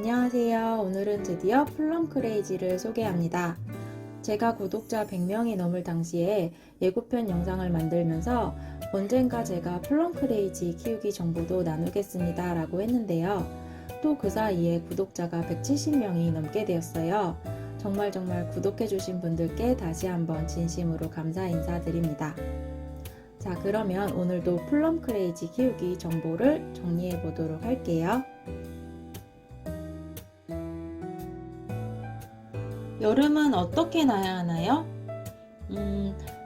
안녕하세요. 오늘은 드디어 플럼 크레이지를 소개합니다. 제가 구독자 100명이 넘을 당시에 예고편 영상을 만들면서 언젠가 제가 플럼 크레이지 키우기 정보도 나누겠습니다 라고 했는데요. 또 그 사이에 구독자가 170명이 넘게 되었어요. 정말 구독해주신 분들께 다시 한번 진심으로 감사 인사드립니다. 자, 그러면 오늘도 플럼 크레이지 키우기 정보를 정리해 보도록 할게요. 여름은 어떻게 나야 하나요?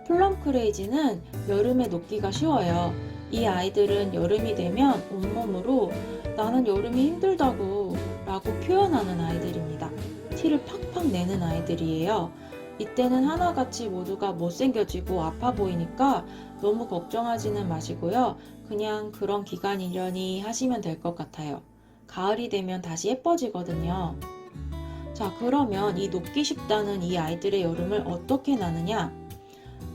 플럼 크레이지는 여름에 녹기가 쉬워요. 이 아이들은 여름이 되면 온몸으로 나는 여름이 힘들다고 라고 표현하는 아이들입니다. 티를 팍팍 내는 아이들이에요. 이때는 하나같이 모두가 못생겨지고 아파 보이니까 너무 걱정하지는 마시고요. 그냥 그런 기간이려니 하시면 될 것 같아요. 가을이 되면 다시 예뻐지거든요. 자, 그러면 이 녹기 쉽다는 이 아이들의 여름을 어떻게 나느냐?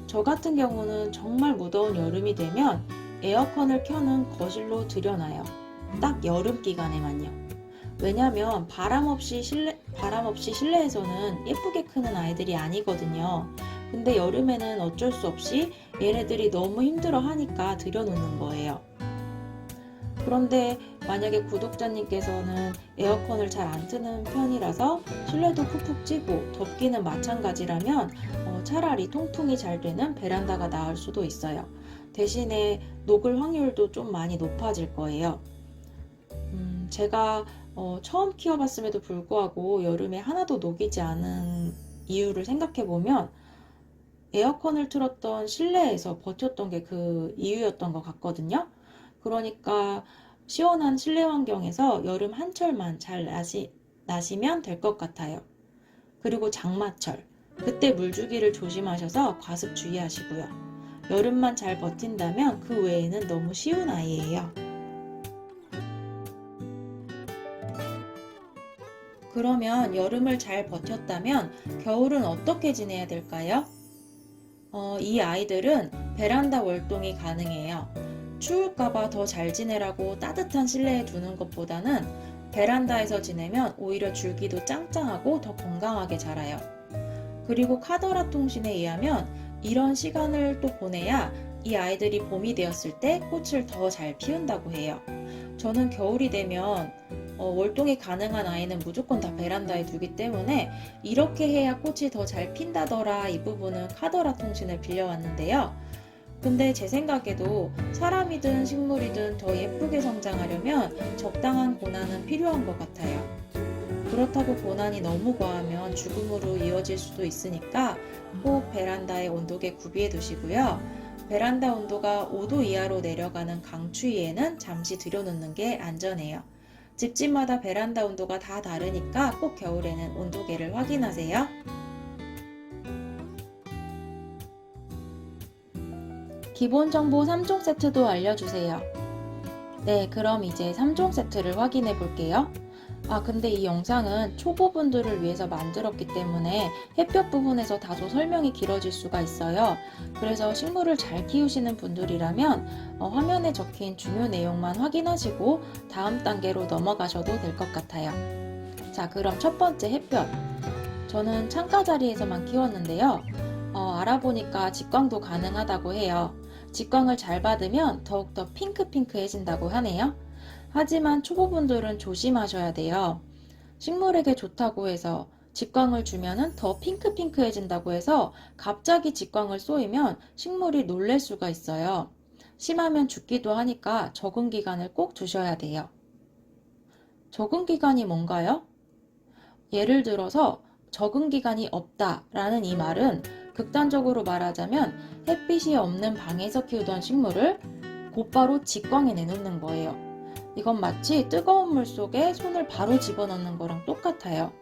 저 같은 경우는 정말 무더운 여름이 되면 에어컨을 켜는 거실로 들여놔요. 딱 여름 기간에만요. 왜냐면 바람 없이 실내에서는 예쁘게 크는 아이들이 아니거든요. 근데 여름에는 어쩔 수 없이 얘네들이 너무 힘들어 하니까 들여놓는 거예요. 그런데 만약에 구독자님께서는 에어컨을 잘 안 트는 편이라서 실내도 푹푹 찌고 덥기는 마찬가지라면 차라리 통풍이 잘 되는 베란다가 나을 수도 있어요. 대신에 녹을 확률도 좀 많이 높아질 거예요. 제가 처음 키워봤음에도 불구하고 여름에 하나도 녹이지 않은 이유를 생각해보면 에어컨을 틀었던 실내에서 버텼던 게 그 이유였던 것 같거든요. 그러니까 시원한 실내 환경에서 여름 한철만 잘 나시면 될 것 같아요. 그리고 장마철, 그때 물주기를 조심하셔서 과습 주의하시고요. 여름만 잘 버틴다면 그 외에는 너무 쉬운 아이예요. 그러면 여름을 잘 버텼다면 겨울은 어떻게 지내야 될까요? 이 아이들은 베란다 월동이 가능해요. 추울까봐 더 잘 지내라고 따뜻한 실내에 두는 것보다는 베란다에서 지내면 오히려 줄기도 짱짱하고 더 건강하게 자라요. 그리고 카더라 통신에 의하면 이런 시간을 또 보내야 이 아이들이 봄이 되었을 때 꽃을 더 잘 피운다고 해요. 저는 겨울이 되면 월동이 가능한 아이는 무조건 다 베란다에 두기 때문에 이렇게 해야 꽃이 더 잘 핀다더라 이 부분은 카더라 통신을 빌려왔는데요. 근데 제 생각에도 사람이든 식물이든 더 예쁘게 성장하려면 적당한 고난은 필요한 것 같아요. 그렇다고 고난이 너무 과하면 죽음으로 이어질 수도 있으니까 꼭 베란다의 온도계 구비해 두시고요. 베란다 온도가 5도 이하로 내려가는 강추위에는 잠시 들여놓는 게 안전해요. 집집마다 베란다 온도가 다 다르니까 꼭 겨울에는 온도계를 확인하세요. 기본 정보 3종 세트도 알려주세요. 네, 그럼 이제 3종 세트를 확인해 볼게요. 근데 이 영상은 초보분들을 위해서 만들었기 때문에 햇볕 부분에서 다소 설명이 길어질 수가 있어요. 그래서 식물을 잘 키우시는 분들이라면 화면에 적힌 중요 내용만 확인하시고 다음 단계로 넘어가셔도 될 것 같아요. 자, 그럼 첫 번째 햇볕. 저는 창가 자리에서만 키웠는데요. 알아보니까 직광도 가능하다고 해요. 직광을 잘 받으면 더욱더 핑크핑크해진다고 하네요. 하지만 초보분들은 조심하셔야 돼요. 식물에게 좋다고 해서 직광을 주면은 더 핑크핑크해진다고 해서 갑자기 직광을 쏘이면 식물이 놀랄 수가 있어요. 심하면 죽기도 하니까 적응 기간을 꼭 두셔야 돼요. 적응 기간이 뭔가요? 예를 들어서 적응 기간이 없다라는 이 말은 극단적으로 말하자면 햇빛이 없는 방에서 키우던 식물을 곧바로 직광에 내놓는 거예요. 이건 마치 뜨거운 물 속에 손을 바로 집어넣는 거랑 똑같아요.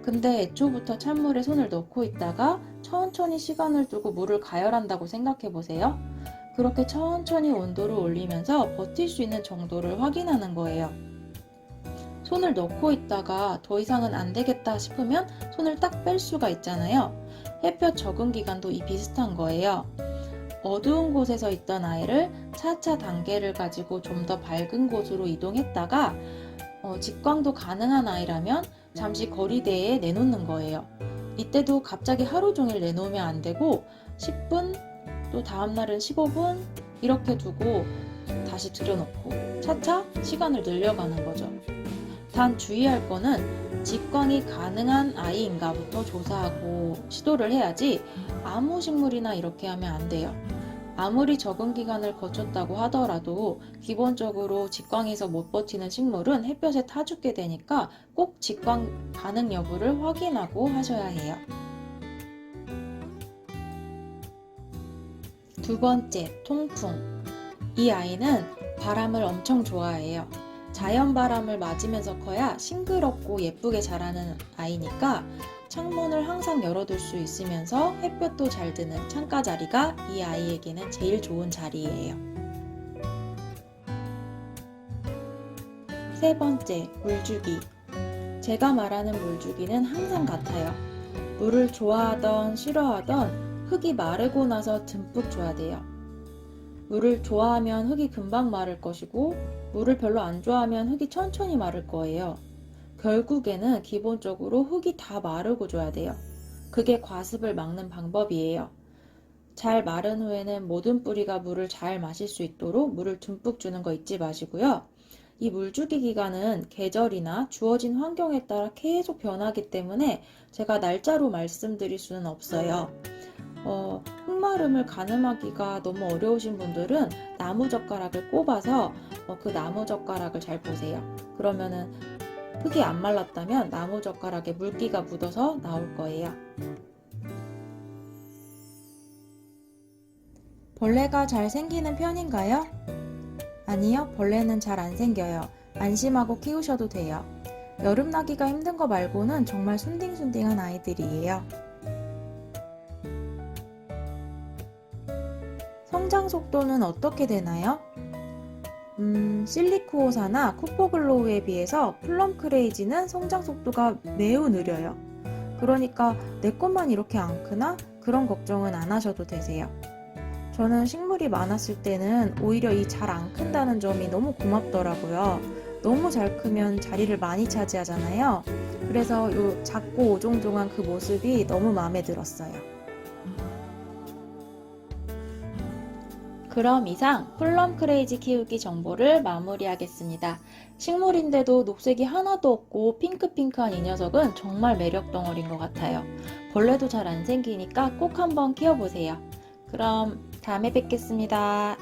근데 애초부터 찬물에 손을 넣고 있다가 천천히 시간을 두고 물을 가열한다고 생각해 보세요. 그렇게 천천히 온도를 올리면서 버틸 수 있는 정도를 확인하는 거예요. 손을 넣고 있다가 더 이상은 안 되겠다 싶으면 손을 딱 뺄 수가 있잖아요. 햇볕 적응 기간도 비슷한 거예요. 어두운 곳에서 있던 아이를 차차 단계를 가지고 좀 더 밝은 곳으로 이동했다가 직광도 가능한 아이라면 잠시 거리대에 내놓는 거예요. 이때도 갑자기 하루 종일 내놓으면 안 되고 10분, 또 다음날은 15분 이렇게 두고 다시 들여놓고 차차 시간을 늘려가는 거죠. 단 주의할 거는 직광이 가능한 아이인가부터 조사하고 시도를 해야지 아무 식물이나 이렇게 하면 안 돼요. 아무리 적응 기간을 거쳤다고 하더라도 기본적으로 직광에서 못 버티는 식물은 햇볕에 타 죽게 되니까 꼭 직광 가능 여부를 확인하고 하셔야 해요. 두 번째, 통풍. 이 아이는 바람을 엄청 좋아해요. 자연 바람을 맞으면서 커야 싱그럽고 예쁘게 자라는 아이니까 창문을 항상 열어둘 수 있으면서 햇볕도 잘 드는 창가 자리가 이 아이에게는 제일 좋은 자리예요. 세 번째, 물주기. 제가 말하는 물주기는 항상 같아요. 물을 좋아하던 싫어하던 흙이 마르고 나서 듬뿍 줘야 돼요. 물을 좋아하면 흙이 금방 마를 것이고 물을 별로 안 좋아하면 흙이 천천히 마를 거예요. 결국에는 기본적으로 흙이 다 마르고 줘야 돼요. 그게 과습을 막는 방법이에요. 잘 마른 후에는 모든 뿌리가 물을 잘 마실 수 있도록 물을 듬뿍 주는 거 잊지 마시고요. 이 물주기 기간은 계절이나 주어진 환경에 따라 계속 변하기 때문에 제가 날짜로 말씀드릴 수는 없어요. 흙마름을 가늠하기가 너무 어려우신 분들은 나무젓가락을 꼽아서 그 나무젓가락을 잘 보세요. 그러면은 흙이 안 말랐다면 나무젓가락에 물기가 묻어서 나올 거예요. 벌레가 잘 생기는 편인가요? 아니요, 벌레는 잘 안 생겨요. 안심하고 키우셔도 돼요. 여름 나기가 힘든 거 말고는 정말 순딩순딩한 아이들이에요. 성장 속도는 어떻게 되나요? 실리코오사나 쿠퍼글로우에 비해서 플럼 크레이지는 성장 속도가 매우 느려요. 그러니까 내 것만 이렇게 안 크나? 그런 걱정은 안 하셔도 되세요. 저는 식물이 많았을 때는 오히려 이 잘 안 큰다는 점이 너무 고맙더라고요. 너무 잘 크면 자리를 많이 차지하잖아요. 그래서 요 작고 오종종한 그 모습이 너무 마음에 들었어요. 그럼 이상 플럼 크레이지 키우기 정보를 마무리하겠습니다. 식물인데도 녹색이 하나도 없고 핑크핑크한 이 녀석은 정말 매력 덩어리인 것 같아요. 벌레도 잘 안 생기니까 꼭 한번 키워보세요. 그럼 다음에 뵙겠습니다.